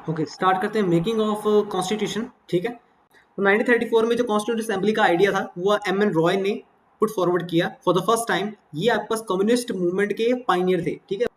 Okay start करते हैं making of constitution. ठीक है, तो 1934 में जो कॉन्स्टिट्यूंट असेंबली का आइडिया था वो एम एन रॉय ने पुट फॉरवर्ड किया फॉर द फर्स्ट टाइम। ये आपके पास कम्युनिस्ट मूवमेंट के पाइनियर थे। ठीक है,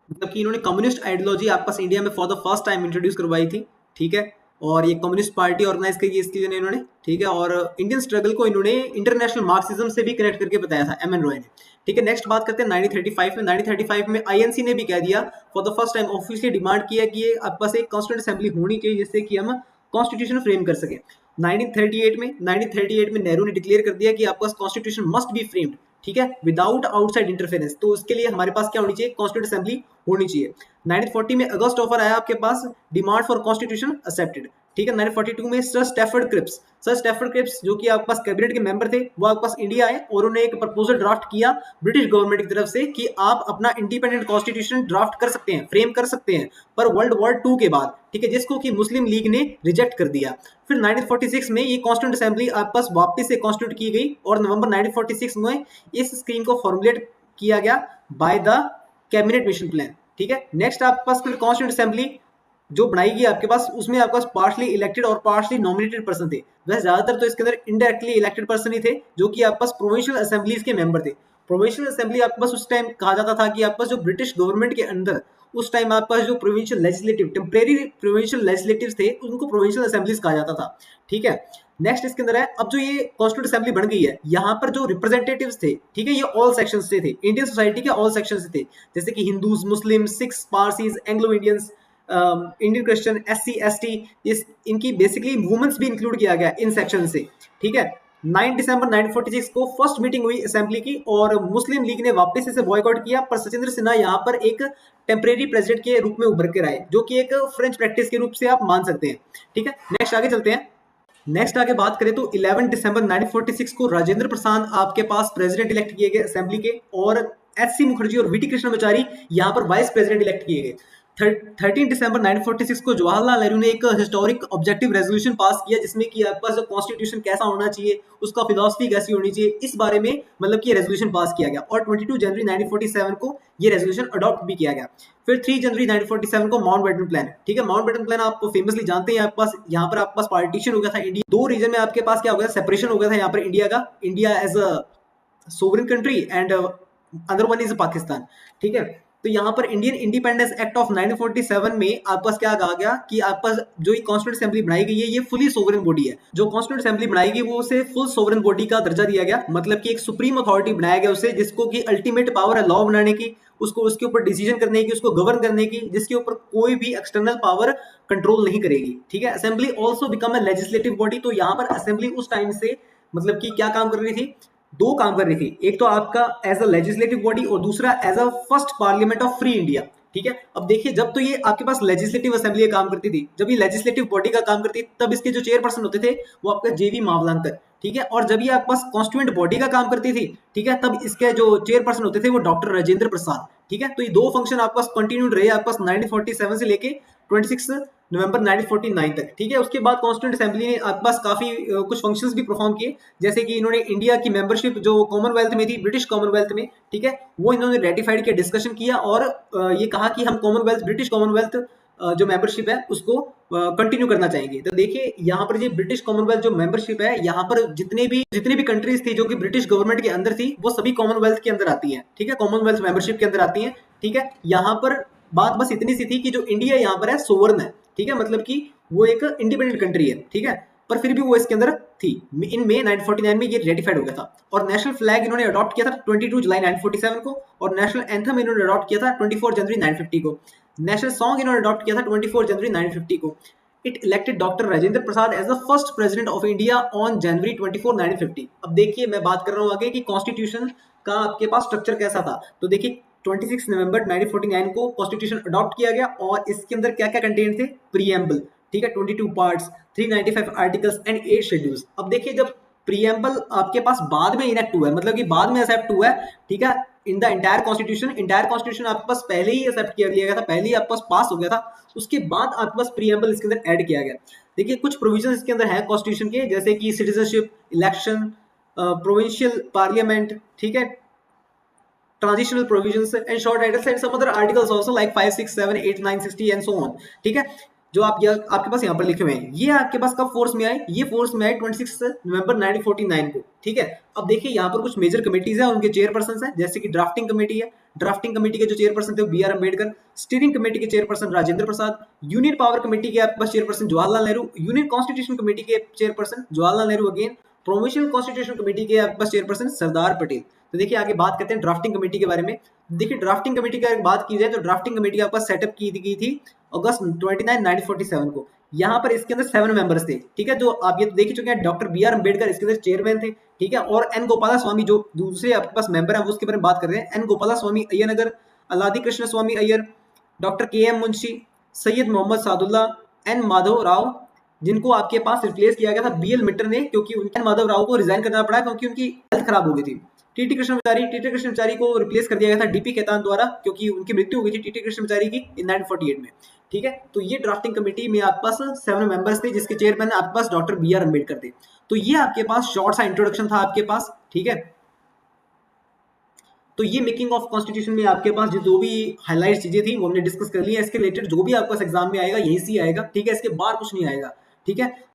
मतलब कि इन्होंने कम्युनिस्ट आइडियोलॉजी आपके पास इंडिया में for the first time introduce करवाई थी। ठीक है, और ये कम्युनिस्ट पार्टी ऑर्गेनाइज करी इसके लिए इन्होंने। ठीक है, और इंडियन स्ट्रगल को इन्होंने इंटरनेशनल मार्क्सिज्म से भी कनेक्ट करके बताया था एम एन रॉय ने। ठीक है, नेक्स्ट बात करते हैं 1935 में। 1935 में आईएनसी ने भी कह दिया, for the first time officially demand किया कि ये आपके पास एक कॉन्स्टिट्यूंट असेंबली होनी चाहिए जिससे कि हम कॉन्स्टिट्यूशन फ्रेम कर सके। 1938 में नेहरू ने डिक्लेयर कर दिया कि आपका कॉन्स्टिट्यूशन मस्ट बी फ्रेम्ड। ठीक है, विदाउट आउटसाइड इंटरफेरेंस। तो उसके लिए हमारे पास क्या होनी चाहिए, कॉन्स्टिट्यूंट असेंबली होनी चाहिए। 1940 में अगस्त ऑफर आया आपके पास, डिमांड फॉर कॉन्स्टिट्यूशन एक्सेप्टेड। ठीक है, 1942 में सर स्टैफर्ड क्रिप्स जो कि आपके पास कैबिनेट के मेंबर थे वो आपके पास इंडिया आए और उन्होंने एक प्रपोजल ड्राफ्ट किया ब्रिटिश गवर्नमेंट की तरफ से कि आप अपना इंडिपेंडेंट कॉन्स्टिट्यूशन ड्राफ्ट कर सकते हैं, फ्रेम कर सकते हैं, पर वर्ल्ड वॉर 2 के बाद। ठीक है, जिसको कि मुस्लिम लीग ने रिजेक्ट कर दिया। फिर 1946 में ये कॉन्स्टिट्यूंट असेंबली आपके पास वापस से कॉन्स्टिट्यूट की गई और नवंबर 1946 में इस स्कीम को फॉर्मुलेट किया गया by the cabinet mission plan. ठीक है, नेक्स्ट आपके पास फिर कॉन्स्टिट्यूंट असेंबली जो बनाई गई आपके पास, उसमें आपके पास पार्शली इलेक्टेड और पार्शली नॉमिनेटेड पर्सन थे। वैसे ज्यादातर तो इसके अंदर इनडायरेक्टली इलेक्टेड पर्सन ही थे जो कि आपके पास प्रोविंशियल असेंबलीज के मेंबर थे। प्रोविंशियल असेंबली आपके पास उस टाइम कहा जाता था कि आपके पास जो ब्रिटिश गवर्नमेंट के अंदर उस टाइम आपके पास जो प्रोविंशियल लेजिस्लेटिव टेम्परेरी प्रोविंशियल लेजिस्लेटिव्स थे उनको प्रोविंशियल असेंबलीज कहा जाता था। ठीक है, नेक्स्ट इसके अंदर है, अब जो ये कॉन्स्टिट्यूंट असेंबली बन गई है यहाँ पर जो रिप्रेजेंटेटिव्स थे, ठीक है, ये ऑल सेक्शंस से थे, इंडियन सोसाइटी के ऑल सेक्शंस से थे, जैसे कि Hindus, Muslim, Sikhs, Parsis, Anglo Indians, Indian Christian, SC, ST, इस इनकी बेसिकली वुमेन्स भी इंक्लूड किया गया इन सेक्शन से। ठीक है, 9 दिसंबर 1946 को फर्स्ट मीटिंग हुई असेंबली की और मुस्लिम लीग ने वापस इसे बॉयकॉट किया, पर सचिंद्र सिन्हा यहाँ पर एक टेम्परेरी प्रेसिडेंट के रूप में उभर कर आए, जो कि एक फ्रेंच प्रैक्टिस के रूप से आप मान सकते हैं। ठीक है, नेक्स्ट आगे चलते हैं। नेक्स्ट आगे बात करें तो 11 दिसंबर 1946 को राजेंद्र प्रसाद आपके पास प्रेसिडेंट इलेक्ट किए गए असेंबली के, और एच.सी. मुखर्जी और वी.टी. कृष्णमाचारी यहाँ पर वाइस प्रेसिडेंट इलेक्ट किए गए। 13 दिसंबर 1946 को जवाहरलाल नेहरू ने एक हिस्टोरिक ऑब्जेक्टिव रेजोल्यूशन पास किया जिसमें कि आपके पास जो कॉन्स्टिट्यूशन कैसा होना चाहिए, उसका फिलॉसफी कैसी होनी चाहिए, इस बारे में मतलब कि रेजोल्यूशन पास किया गया, और 22 जनवरी 1947 को ये रेजोल्यूशन अडॉप्ट भी किया गया। फिर 3 जनवरी 1947 को माउंटबेटन प्लान। ठीक है, माउंटबेटन प्लान आप फेमसली जानते हैं, आपके पास यहाँ पर आपके पास पार्टीशन हो गया था इंडिया, 2 रीजन में आपके पास क्या हो गया, सेपरेशन हो गया था यहाँ पर इंडिया का, India as a sovereign country and other one is Pakistan. ठीक है, तो यहाँ पर इंडियन इंडिपेंडेंस एक्ट ऑफ 1947 में आपके पास क्या कहा गया कि आपके पास जो ये कॉन्स्टिट्यूंट असेंबली बनाई गई है ये फुली सोवरेन बॉडी है। जो कॉन्स्टिट्यूंट असेंबली बनाई गई वो उसे फुल सोवरेन बॉडी का दर्जा दिया गया, मतलब कि एक सुप्रीम अथॉरिटी बनाया गया उसे, जिसको कि अल्टीमेट पावर है लॉ बनाने की, उसको उसके ऊपर डिसीजन करने की, उसको गवर्न करने की, जिसके ऊपर कोई भी एक्सटर्नल पावर कंट्रोल नहीं करेगी। ठीक है, assembly also become a legislative body. तो यहाँ पर असेंबली उस टाइम से मतलब कि क्या काम कर रही थी, 2 काम कर रही थी, एक तो आपका एज अ लेजिस्लेटिव बॉडी और दूसरा as a first parliament of free India. ठीक है, अब देखिए जब तो ये आपके पास लेजिस्लेटिव असेंबली का काम करती थी, जब ये लेजिस्लेटिव बॉडी का काम करती थी, तब इसके जो चेयरपर्सन होते थे वो आपका जेवी मावलंकर। ठीक है, और जब ये आपके पास कॉन्स्टिट्यूएंट बॉडी का काम करती थी, ठीक है, तब इसके जो चेयरपर्सन होते थे वो डॉक्टर राजेंद्र प्रसाद। ठीक है, तो ये 2 फंक्शन आपके पास कंटिन्यूड रहे आपके पास 1947 से लेके 26 नवंबर 1949 तक। ठीक है, उसके बाद कॉन्स्टिट्यूएंट असेंबली ने आपके पास काफी कुछ फंक्शंस भी परफॉर्म किए, जैसे कि इन्होंने इंडिया की मेंबरशिप जो कॉमनवेल्थ में थी, ब्रिटिश कॉमनवेल्थ में, ठीक है, वो इन्होंने रेटिफाइड किया, डिस्कशन किया, और ये कहा कि हम कॉमनवेल्थ, ब्रिटिश कॉमनवेल्थ जो मेंबरशिप है उसको कंटिन्यू करना चाहेंगे। तो देखिए यहाँ पर ये ब्रिटिश कॉमनवेल्थ जो मेंबरशिप है, यहाँ पर जितने भी कंट्रीज थी जो कि ब्रिटिश गवर्नमेंट के अंदर थी वो सभी कॉमनवेल्थ के अंदर आती हैं। ठीक है, कॉमनवेल्थ मेंबरशिप के अंदर आती हैं। ठीक है, यहाँ पर बात बस इतनी सी थी कि जो इंडिया यहाँ पर है सोवरन है। ठीक है, मतलब कि वो एक इंडिपेंडेंट कंट्री है। ठीक है, पर फिर भी वो इसके अंदर थी। इन मई 1949 में ये रेटिफाइड हो गया था, और नेशनल फ्लैग इन्होंने अडॉप्ट किया था 22 जुलाई 1947 को, और नेशनल एंथम इन्होंने अडॉप्ट किया था 24 जनवरी 1950 को। नेशनल सॉन्ग इन्होंने अडॉप्ट किया था 24 जनवरी 1950 को। It elected doctor Rajendra Prasad as the first president of India on January 24 1950। अब देखिए मैं बात कर रहा हूँ आगे कि कॉन्स्टिट्यूशन का आपके पास स्ट्रक्चर कैसा था। तो देखिए 26 नवंबर 1949 को कॉन्स्टिट्यूशन अडॉप्ट किया गया, और इसके अंदर क्या क्या कंटेंट थे, प्रीएम्बल, ठीक है, 22 पार्ट्स, 395 आर्टिकल्स एंड 8 शेड्यूल्स। अब देखिए जब प्रीएम्बल आपके पास बाद में इनेक्ट हुआ है, मतलब कि बाद में एक्सेप्ट हुआ है, ठीक है, इन द एंटायर कॉन्स्टिट्यूशन आपके पास पहले ही एक्सेप्ट किया लिया गया था, पहले ही आपके पास पास हो गया था, उसके बाद आपके पास प्रीएम्बल इसके अंदर ऐड किया गया। देखिए कुछ प्रोविजन इसके अंदर है कॉन्स्टिट्यूशन के, जैसे कि सिटीजनशिप, इलेक्शन, प्रोविंशियल पार्लियामेंट, ठीक है, transitional provisions and short titles and some other articles also like 5, 6, 7, 8, 9, 60 and so on। ठीक है, जो आप आपके पास यहाँ पर लिखे हुए हैं, ये आपके पास कब फोर्स में आए, ये फोर्स में आए 26 नवंबर 1949 को। ठीक है, अब देखिए यहाँ पर कुछ मेजर कमेटीज है, उनके चेयरपर्सन है, जैसे कि ड्राफ्टिंग कमेटी है, ड्राफ्टिंग कमेटी के जो चेयरपर्सन थे B R Ambedkar, steering committee के chairperson Rajendra Prasad, union power committee के आपके पास chairperson Jawaharlal Nehru, union constitution committee के chairperson Jawaharlal Nehru again, provincial constitution committee के आपके पास चेयरपर्सन सरदार पटेल। तो देखिए आगे बात करते हैं ड्राफ्टिंग कमेटी के बारे में। देखिए ड्राफ्टिंग कमेटी की अगर बात की जाए तो ड्राफ्टिंग कमेटी आपका सेटअप की गई थी अगस्त 29 1947 को। यहाँ पर इसके अंदर 7 मेंबर्स थे। ठीक है, जो आप ये देख चुके हैं, डॉक्टर बी आर अम्बेडकर इसके अंदर चेयरमैन थे। ठीक है, और एन गोपाला स्वामी जो दूसरे आपके पास मेंबर है, वो उसके बारे में बात कर रहे हैं। एन गोपाला स्वामी अय्यनगर, अल्लादी कृष्ण स्वामी अय्यर, डॉक्टर के एम मुंशी, सैयद मोहम्मद सादुल्ला, एन माधव राव, जिनको आपके पास रिप्लेस किया गया था बी एल मिट्टर ने, क्योंकि उनके माधव राव को रिजाइन करना पड़ा क्योंकि उनकी हेल्थ खराब हो गई थी। टीटी कृष्णमाचारी को रिप्लेस कर दिया गया था डीपी खेतान द्वारा, क्योंकि उनकी मृत्यु हो गई थी टीटी कृष्णमाचारी की इन 1948 में। ठीक है, तो ये ड्राफ्टिंग कमेटी में आपके पास 7 मेंबर्स थे, जिसके चेयरमैन आपके पास डॉक्टर बी आर अम्बेडकर थे। तो ये आपके पास शॉर्ट सा इंट्रोडक्शन था आपके पास। ठीक है, तो ये मेकिंग ऑफ कॉन्स्टिट्यूशन में आपके पास जो भी हाईलाइट चीजें थी वो हमने डिस्कस कर ली है। इसके रिलेटेड जो भी आपके पास एग्जाम में आएगा यही सी आएगा। ठीक है, इसके बाहर कुछ नहीं आएगा। ठीक है,